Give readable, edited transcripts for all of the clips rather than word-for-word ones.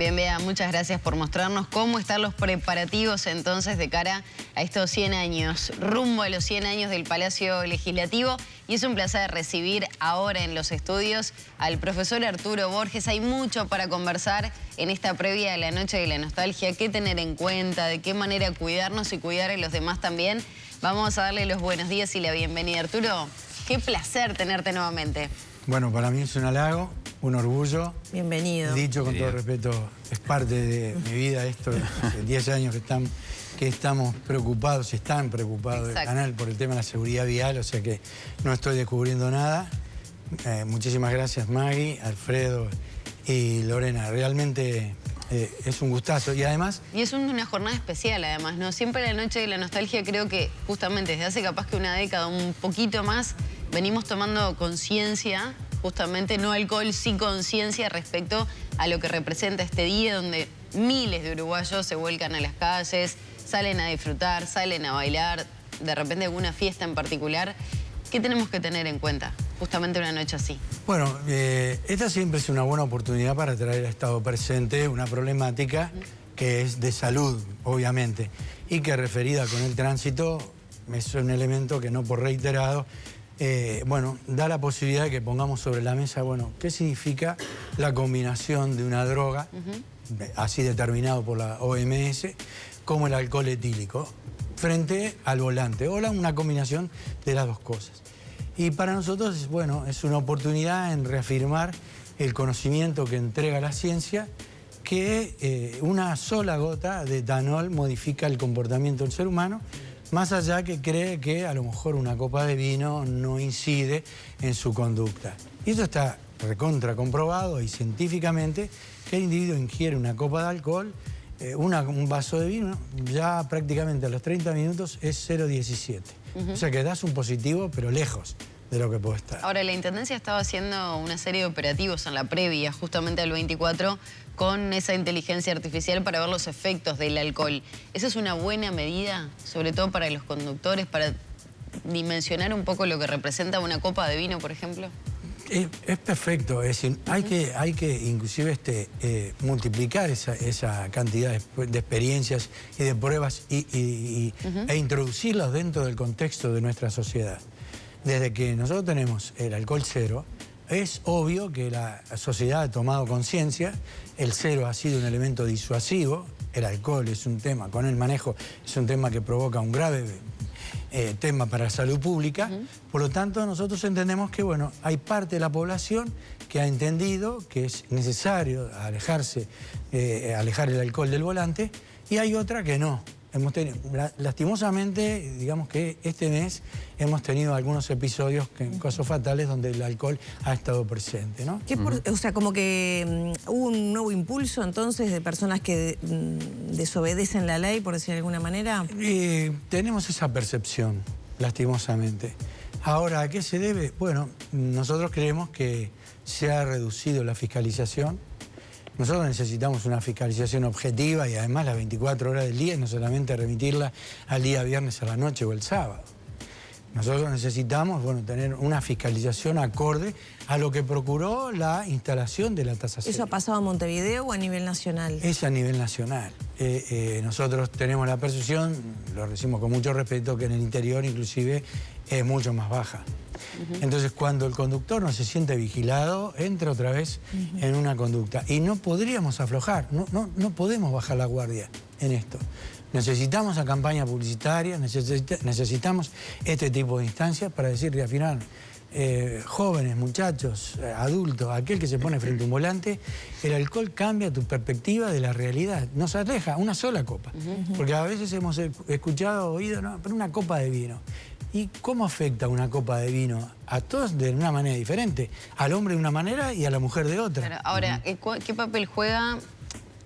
Bien, Bea, muchas gracias por mostrarnos cómo están los preparativos entonces de cara a estos 100 años, rumbo a los 100 años del Palacio Legislativo. Y es un placer recibir ahora en los estudios al profesor Arturo Borges. Hay mucho para conversar en esta previa de la Noche de la Nostalgia, qué tener en cuenta, de qué manera cuidarnos y cuidar a los demás también. Vamos a darle los buenos días y la bienvenida. Arturo, qué placer tenerte nuevamente. Bueno, para mí es un halago, un orgullo. Bienvenido. Dicho con todo respeto, es parte de mi vida esto. Hace 10 años que estamos preocupados, están preocupados del canal por el tema de la seguridad vial, o sea que no estoy descubriendo nada. Muchísimas gracias, Maggie, Alfredo y Lorena. Realmente es un gustazo y además... Y es una jornada especial además, ¿no? Siempre la Noche de la Nostalgia creo que justamente desde hace capaz que una década, un poquito más, venimos tomando conciencia, justamente no alcohol, sí conciencia respecto a lo que representa este día donde miles de uruguayos se vuelcan a las calles, salen a disfrutar, salen a bailar, de repente alguna fiesta en particular. ¿Qué tenemos que tener en cuenta justamente una noche así? Bueno, esta siempre es una buena oportunidad para traer a estado presente una problemática que es de salud, obviamente, y que referida con el tránsito es un elemento que no por reiterado, bueno, da la posibilidad de que pongamos sobre la mesa, bueno, ¿qué significa la combinación de una droga, así determinado por la OMS, como el alcohol etílico, frente al volante, o una combinación de las dos cosas? Y para nosotros, bueno, es una oportunidad en reafirmar el conocimiento que entrega la ciencia, que una sola gota de etanol modifica el comportamiento del ser humano, más allá que cree que a lo mejor una copa de vino no incide en su conducta. Y eso está recontra comprobado y científicamente que el individuo ingiere una copa de alcohol, un vaso de vino, ya prácticamente a los 30 minutos es 0,17. O sea que das un positivo, pero lejos de lo que puede estar. Ahora, la Intendencia estaba haciendo una serie de operativos en la previa, justamente al 24, con esa inteligencia artificial para ver los efectos del alcohol. ¿Esa es una buena medida, sobre todo para los conductores, para dimensionar un poco lo que representa una copa de vino, por ejemplo? Es perfecto, es decir, hay que inclusive multiplicar esa cantidad de experiencias y de pruebas e introducirlas dentro del contexto de nuestra sociedad. Desde que nosotros tenemos el alcohol cero, es obvio que la sociedad ha tomado conciencia, el cero ha sido un elemento disuasivo, el alcohol es un tema, con el manejo es un tema que provoca un grave tema para la salud pública. Por lo tanto, nosotros entendemos que, bueno, hay parte de la población que ha entendido que es necesario alejar el alcohol del volante y hay otra que no. Lastimosamente, digamos que este mes hemos tenido algunos episodios, casos fatales, donde el alcohol ha estado presente, ¿no? O sea, como que hubo un nuevo impulso entonces de personas que desobedecen la ley, por decir de alguna manera. Tenemos esa percepción, lastimosamente. Ahora, ¿a qué se debe? Bueno, nosotros creemos que se ha reducido la fiscalización. Nosotros necesitamos una fiscalización objetiva y además las 24 horas del día y no solamente remitirla al día viernes a la noche o el sábado. Nosotros necesitamos, bueno, tener una fiscalización acorde a lo que procuró la instalación de la tasa cero. ¿Eso ha pasado a Montevideo o a nivel nacional? Es a nivel nacional. Nosotros tenemos la percepción, lo decimos con mucho respeto, que en el interior inclusive es mucho más baja. Entonces, cuando el conductor no se siente vigilado, entra otra vez en una conducta. Y no podríamos aflojar, no podemos bajar la guardia en esto. Necesitamos la campaña publicitaria, necesitamos este tipo de instancias para decir, reafirmar, jóvenes, muchachos, adultos, aquel que se pone frente a un volante, el alcohol cambia tu perspectiva de la realidad. Nos aleja una sola copa. Porque a veces hemos escuchado, oído, no, pero una copa de vino. ¿Y cómo afecta una copa de vino? A todos de una manera diferente. Al hombre de una manera y a la mujer de otra. Claro, ahora, ¿qué papel juega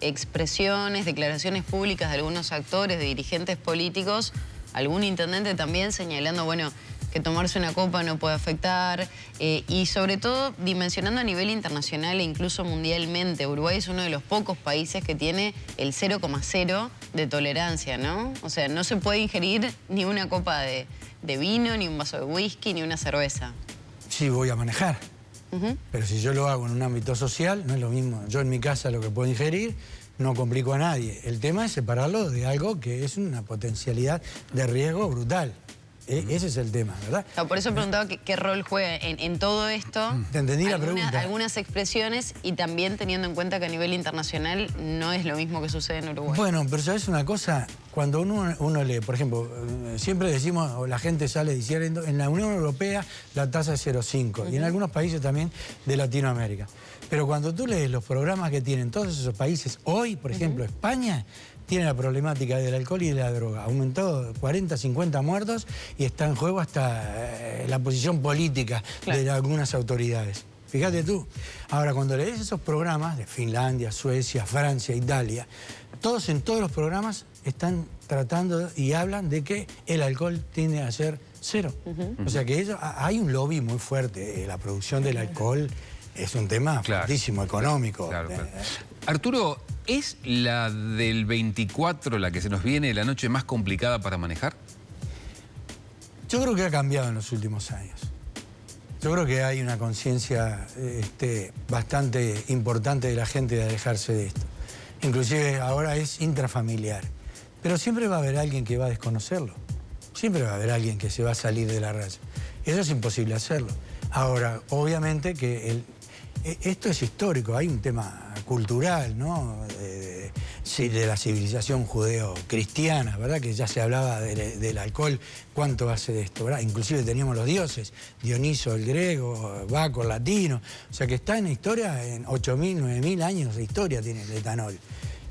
expresiones, declaraciones públicas de algunos actores, de dirigentes políticos, algún intendente también señalando, bueno, que tomarse una copa no puede afectar, y sobre todo dimensionando a nivel internacional e incluso mundialmente? Uruguay es uno de los pocos países que tiene el 0,0 de tolerancia, ¿no? O sea, no se puede ingerir ni una copa de vino, ni un vaso de whisky, ni una cerveza. Sí, voy a manejar. Pero si yo lo hago en un ámbito social, no es lo mismo. Yo en mi casa lo que puedo ingerir, no complico a nadie. El tema es separarlo de algo que es una potencialidad de riesgo brutal. Ese es el tema, ¿verdad? No, por eso preguntaba qué rol juega en todo esto. Te entendí la pregunta. Algunas expresiones y también teniendo en cuenta que a nivel internacional no es lo mismo que sucede en Uruguay. Bueno, pero ¿sabes una cosa? Cuando uno lee, por ejemplo, siempre decimos, o la gente sale diciendo, en la Unión Europea la tasa es 0,5 y en algunos países también de Latinoamérica. Pero cuando tú lees los programas que tienen todos esos países, hoy, por ejemplo, España tiene la problemática del alcohol y de la droga. Aumentó 40, 50 muertos y está en juego hasta la posición política de algunas autoridades. Fíjate tú. Ahora, cuando lees esos programas de Finlandia, Suecia, Francia, Italia, en todos los programas están tratando y hablan de que el alcohol tiende a ser cero. O sea que hay un lobby muy fuerte. La producción del alcohol es un tema fuertísimo, económico. Claro. Arturo, ¿es la del 24 la que se nos viene, la noche más complicada para manejar? Yo creo que ha cambiado en los últimos años. Yo creo que hay una conciencia bastante importante de la gente de alejarse de esto. Inclusive ahora es intrafamiliar. Pero siempre va a haber alguien que va a desconocerlo. Siempre va a haber alguien que se va a salir de la raya. Eso es imposible hacerlo. Ahora, obviamente que esto es histórico, hay un tema cultural, ¿no? De la civilización judeo-cristiana, ¿verdad? Que ya se hablaba del alcohol, cuánto hace de esto, ¿verdad? Inclusive teníamos los dioses, Dioniso el griego, Baco el latino, o sea que está en la historia, en 8.000, 9.000 años de historia tiene el etanol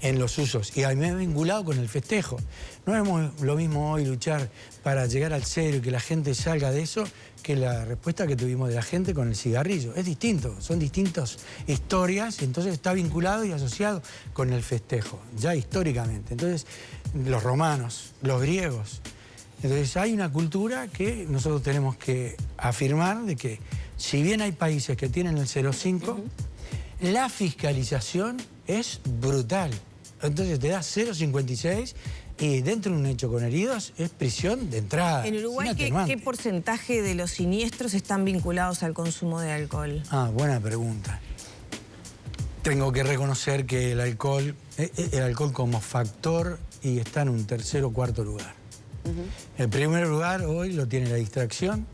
en los usos, y me he vinculado con el festejo. No es lo mismo hoy luchar para llegar al cero y que la gente salga de eso que la respuesta que tuvimos de la gente con el cigarrillo. Es distinto, son distintas historias, y entonces está vinculado y asociado con el festejo, ya históricamente. Entonces, los romanos, los griegos. Entonces, hay una cultura que nosotros tenemos que afirmar de que, si bien hay países que tienen el 0,5, la fiscalización es brutal. Entonces te da 0,56 y dentro de un hecho con heridos es prisión de entrada. En Uruguay, ¿qué porcentaje de los siniestros están vinculados al consumo de alcohol? Buena pregunta. Tengo que reconocer que el alcohol como factor y está en un tercer o cuarto lugar. El primer lugar hoy lo tiene la distracción,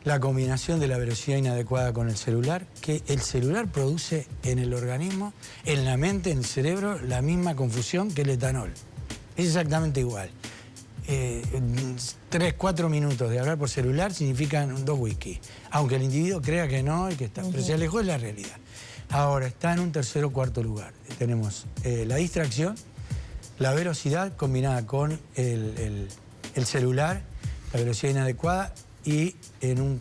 la combinación de la velocidad inadecuada con el celular, que el celular produce en el organismo, en la mente, en el cerebro, la misma confusión que el etanol. Es exactamente igual. 3, 4 minutos de hablar por celular significan 2 whisky, aunque el individuo crea que no y que está, pero se alejó de la realidad. Ahora, está en un tercer o cuarto lugar. Tenemos la distracción, la velocidad combinada con el celular, la velocidad inadecuada, y en un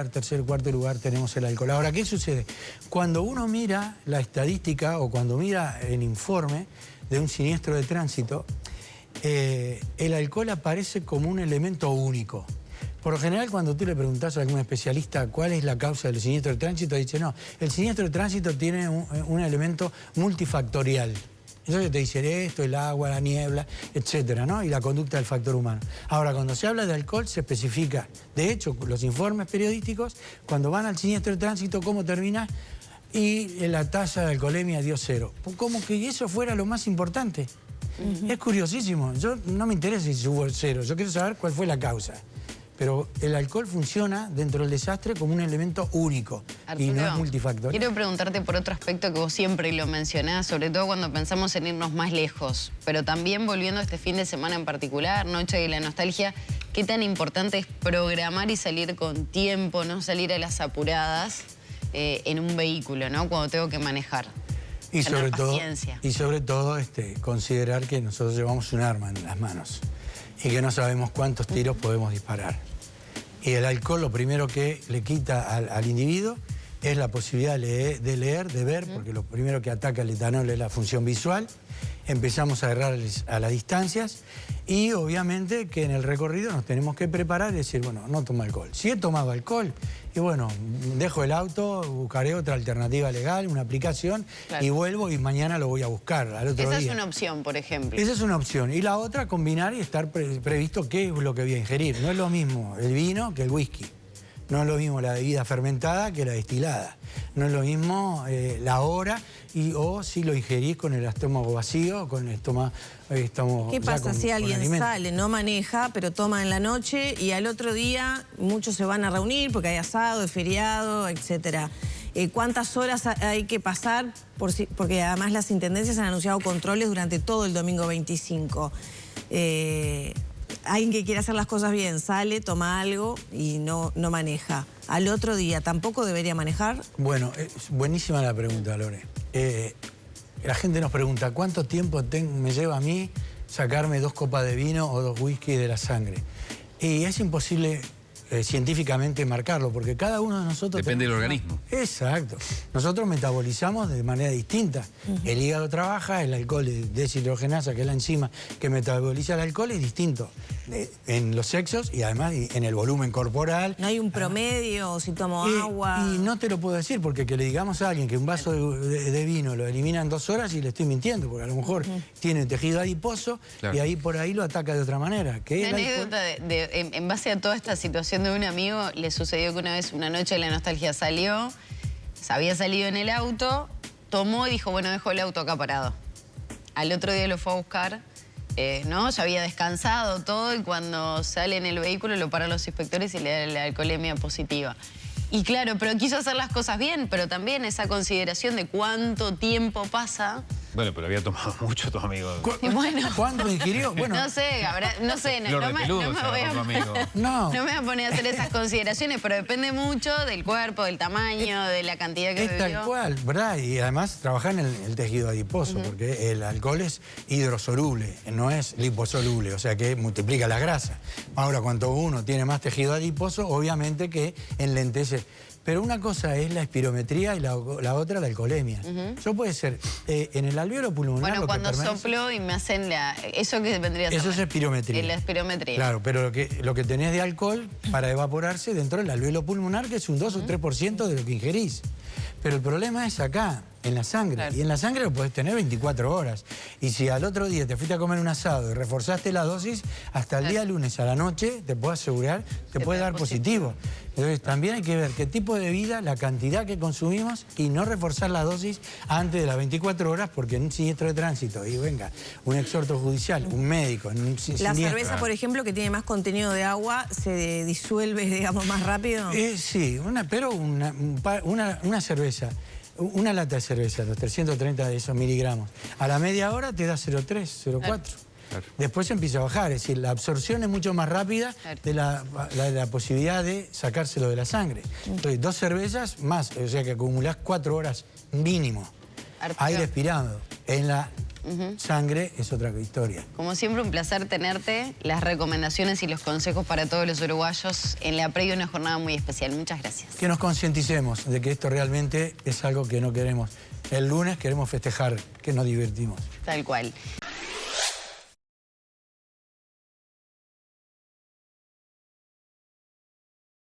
tercer o cuarto lugar tenemos el alcohol. Ahora, ¿qué sucede? Cuando uno mira la estadística o cuando mira el informe de un siniestro de tránsito, el alcohol aparece como un elemento único. Por lo general, cuando tú le preguntás a algún especialista cuál es la causa del siniestro de tránsito, dice, no, el siniestro de tránsito tiene un elemento multifactorial. Entonces te dicen esto, el agua, la niebla, etcétera, ¿no? Y la conducta del factor humano. Ahora, cuando se habla de alcohol, se especifica. De hecho, los informes periodísticos, cuando van al siniestro de tránsito, cómo termina, y la tasa de alcoholemia dio 0. Como que eso fuera lo más importante. Es curiosísimo. Yo no me interesa si hubo 0. Yo quiero saber cuál fue la causa. Pero el alcohol funciona dentro del desastre como un elemento único. Arturo, y no es multifactorial. Quiero preguntarte por otro aspecto que vos siempre lo mencionás, sobre todo cuando pensamos en irnos más lejos, pero también volviendo a este fin de semana en particular, Noche de la Nostalgia, ¿qué tan importante es programar y salir con tiempo, no salir a las apuradas en un vehículo, ¿no? Cuando tengo que manejar? Y sobre todo considerar que nosotros llevamos un arma en las manos y que no sabemos cuántos tiros podemos disparar. Y el alcohol lo primero que le quita al individuo es la posibilidad de leer, de ver, porque lo primero que ataca el etanol es la función visual. Empezamos a errar a las distancias y obviamente que en el recorrido nos tenemos que preparar y decir, bueno, no tomo alcohol. Si he tomado alcohol, y bueno, dejo el auto, buscaré otra alternativa legal, una aplicación, y vuelvo y mañana lo voy a buscar al otro día. Esa es una opción, por ejemplo. Esa es una opción. Y la otra, combinar y estar previsto qué es lo que voy a ingerir. No es lo mismo el vino que el whisky. No es lo mismo la bebida fermentada que la destilada. No es lo mismo la hora o si lo ingerís con el estómago vacío, con el estómago... ¿Qué pasa si alguien sale, no maneja, pero toma en la noche y al otro día muchos se van a reunir porque hay asado, es feriado, etcétera? ¿Cuántas horas hay que pasar? Porque además las intendencias han anunciado controles durante todo el domingo 25. Alguien que quiere hacer las cosas bien sale, toma algo y no maneja. ¿Al otro día tampoco debería manejar? Bueno, es buenísima la pregunta, Lore. La gente nos pregunta, ¿cuánto tiempo me lleva a mí sacarme 2 copas de vino o 2 whisky de la sangre? Y es imposible científicamente marcarlo, porque cada uno de nosotros... Depende del organismo. Exacto. Nosotros metabolizamos de manera distinta. El hígado trabaja, el alcohol de deshidrogenasa, que es la enzima que metaboliza el alcohol, es distinto en los sexos y además en el volumen corporal. ¿No hay un promedio si tomo agua? Y no te lo puedo decir, porque que le digamos a alguien que un vaso de vino lo elimina en 2 horas y le estoy mintiendo, porque a lo mejor tiene tejido adiposo, claro, y ahí por ahí lo ataca de otra manera. Una anécdota en base a toda esta situación de un amigo, le sucedió que una vez, una noche de la nostalgia salió, había salido en el auto, tomó y dijo, bueno, dejo el auto acá parado. Al otro día lo fue a buscar, ¿no? Ya había descansado todo y cuando sale en el vehículo lo paran los inspectores y le da la alcoholemia positiva. Y claro, pero quiso hacer las cosas bien, pero también esa consideración de cuánto tiempo pasa. Bueno, pero había tomado mucho tu amigo. Bueno. ¿Cuánto ingirió? Bueno, no sé, no me voy a poner a hacer esas consideraciones, pero depende mucho del cuerpo, del tamaño, de la cantidad que bebió. Tal cual, ¿verdad? Y además trabajar en el tejido adiposo, porque el alcohol es hidrosoluble, no es liposoluble, o sea que multiplica la grasa. Ahora, cuanto uno tiene más tejido adiposo, obviamente que enlentece. Pero una cosa es la espirometría y la otra la alcoholemia. Eso puede ser en el alvéolo pulmonar. Bueno, cuando soplo y me hacen ¿eso que vendría a ser? Eso es espirometría. La espirometría. Claro, pero lo que tenés de alcohol para evaporarse dentro del alvéolo pulmonar, que es un 2 o 3% de lo que ingerís. Pero el problema es acá, en la sangre. Claro. Y en la sangre lo podés tener 24 horas. Y si al otro día te fuiste a comer un asado y reforzaste la dosis, hasta el día lunes a la noche, te puedo asegurar, te puede dar positivo. Entonces también hay que ver qué tipo de vida, la cantidad que consumimos y no reforzar la dosis antes de las 24 horas porque en un siniestro de tránsito, y venga, un exhorto judicial, un médico, en un ¿La cerveza, por ejemplo, que tiene más contenido de agua, se disuelve, digamos, más rápido? Sí, pero una cerveza, una lata de cerveza, los 330 de esos miligramos, a la media hora te da 0,3, 0,4. Claro. Después empieza a bajar, es decir, la absorción es mucho más rápida de la posibilidad de sacárselo de la sangre. Entonces, 2 cervezas más, o sea que acumulás 4 horas mínimo. Aire expirado. En la sangre es otra historia. Como siempre, un placer tenerte. Las recomendaciones y los consejos para todos los uruguayos en la previa de una jornada muy especial. Muchas gracias. Que nos concienticemos de que esto realmente es algo que no queremos. El lunes queremos festejar, que nos divertimos. Tal cual.